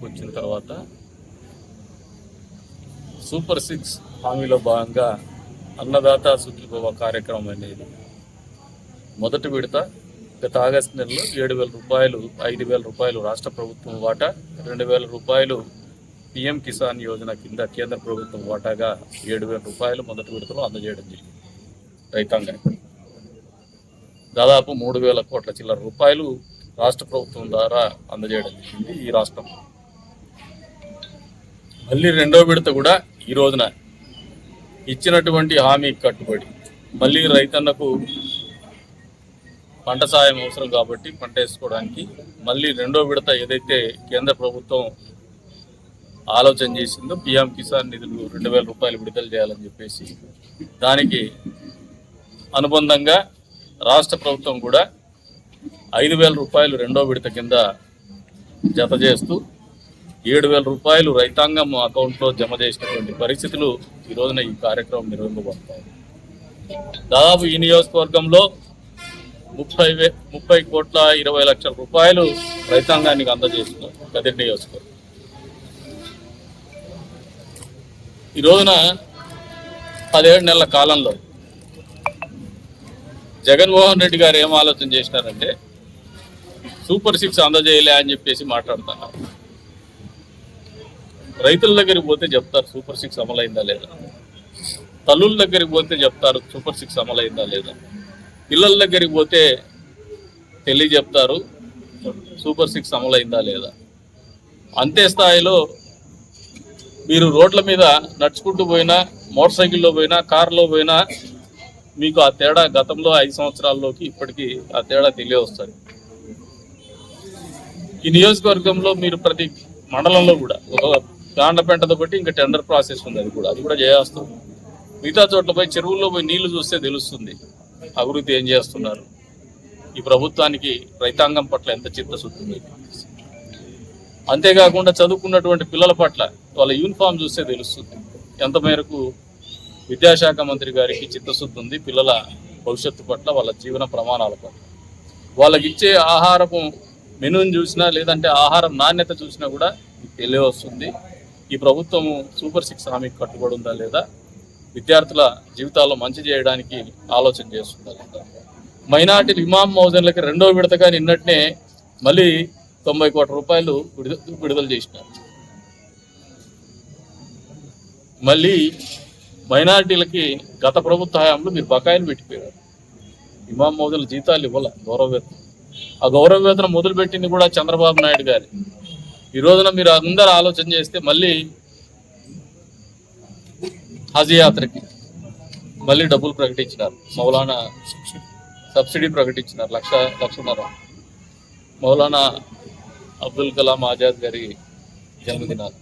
వచ్చిన తర్వాత సూపర్ 6 హామీలో భాగంగా అన్నదాత సుఖీభవ కార్యక్రమం అనేది మొదటి విడత గత ఆగస్టు నెలలో 7,000 రూపాయలు, 5,000 రూపాయలు రాష్ట్ర ప్రభుత్వం వాటా, 2,000 రూపాయలు పిఎం కిసాన్ యోజన కింద కేంద్ర ప్రభుత్వం వాటాగా 7,000 రూపాయలు మొదటి విడతలో అందజేయడం జరిగింది. రైతాంగానికి దాదాపు 3,000 కోట్ల చిల్లర రూపాయలు రాష్ట్ర ప్రభుత్వం ద్వారా అందజేయడం జరిగింది. ఈ రాష్ట్రం మళ్ళీ రెండో విడత కూడా ఈ రోజున ఇచ్చినటువంటి హామీ కట్టుబడి మళ్ళీ రైతన్నకు పంట సాయం అవసరం కాబట్టి పంట వేసుకోవడానికి మళ్ళీ రెండో విడత ఏదైతే కేంద్ర ప్రభుత్వం ఆలోచన చేసిందో పిఎం కిసాన్ నిధులు 2,000 రూపాయలు విడుదల చేయాలని చెప్పేసి దానికి అనుబంధంగా రాష్ట్ర ప్రభుత్వం కూడా 5,000 రూపాయలు రెండో విడత కింద జత చేస్తూ 7,000 రూపాయలు రైతాంగం అకౌంట్లో జమ చేసినటువంటి పరిస్థితులు ఈ రోజున ఈ కార్యక్రమం నిర్వహించబడతాయి. దాదాపు ఈ నియోజకవర్గంలో 30,20,00,000 రూపాయలు రైతాంగానికి అందజేస్తున్నారు. గదె నియోజకవర్గం ఈ రోజున 17 నెలల కాలంలో జగన్మోహన్ రెడ్డి గారు ఏం ఆలోచన చేసినారంటే సూపర్ 6 అందజేయలే అని చెప్పేసి మాట్లాడుతున్నారు. రైతుల దగ్గరికి పోతే చెప్తారు సూపర్ 6 అమలైందా లేదా, తల్లుల దగ్గరికి పోతే చెప్తారు సూపర్ 6 అమలైందా లేదా, పిల్లల దగ్గరికి పోతే తెలియజెప్తారు సూపర్ 6 అమలైందా లేదా. అంతే స్థాయిలో మీరు రోడ్ల మీద నడుచుకుంటూ పోయినా, మోటార్ సైకిల్లో పోయినా, కారులో పోయినా మీకు ఆ తేడా గతంలో 5 సంవత్సరాల్లోకి ఇప్పటికీ ఆ తేడా తెలియవస్తుంది. ఈ నియోజకవర్గంలో మీరు ప్రతి మండలంలో కూడా ఒక గాండ్లపెంటతో బట్టి ఇంకా టెండర్ ప్రాసెస్ ఉంది. అది కూడా చేయాల్సింది. మిగతా చోట్ల పోయి చెరువుల్లో పోయి నీళ్లు చూస్తే తెలుస్తుంది అభివృద్ధి ఏం చేస్తున్నారు, ఈ ప్రభుత్వానికి రైతాంగం పట్ల ఎంత చిత్తశుద్ధి ఉంది. అంతేకాకుండా చదువుకున్నటువంటి పిల్లల పట్ల వాళ్ళ యూనిఫామ్ చూస్తే తెలుస్తుంది ఎంత మేరకు విద్యాశాఖ మంత్రి గారికి చిత్తశుద్ధి ఉంది పిల్లల భవిష్యత్తు పట్ల, వాళ్ళ జీవన ప్రమాణాల పట్ల. వాళ్ళకి ఇచ్చే ఆహారపు మెనూని చూసినా లేదంటే ఆహారం నాణ్యత చూసినా కూడా తెలియవస్తుంది ఈ ప్రభుత్వము సూపర్ 6 హామీకి కట్టుబడి ఉందా లేదా, విద్యార్థుల జీవితాల్లో మంచి చేయడానికి ఆలోచన చేస్తుందా లేదా. మైనార్టీ ఇమాం మౌజన్లకి రెండో విడతగా నిన్నటినే మళ్ళీ 90 కోట్ల రూపాయలు విడుదల చేసినారు. మళ్ళీ మైనార్టీలకి గత ప్రభుత్వ హయాంలో మీరు బకాయిలు పెట్టిపోయారు. ఇమాం మౌజన్ల జీతాలు ఇవ్వాల, గౌరవవేతనం. ఆ గౌరవవేతనం మొదలుపెట్టింది కూడా చంద్రబాబు నాయుడు గారి. ఈ రోజున మీరు అందరూ ఆలోచన చేస్తే మళ్ళీ హజ్ యాత్రకి మళ్ళీ డబ్బులు ప్రకటించినారు. మౌలానా సబ్సిడీ ప్రకటించినారు 1,00,000 మౌలానా అబ్దుల్ కలాం ఆజాద్ గారి జన్మదినాలు.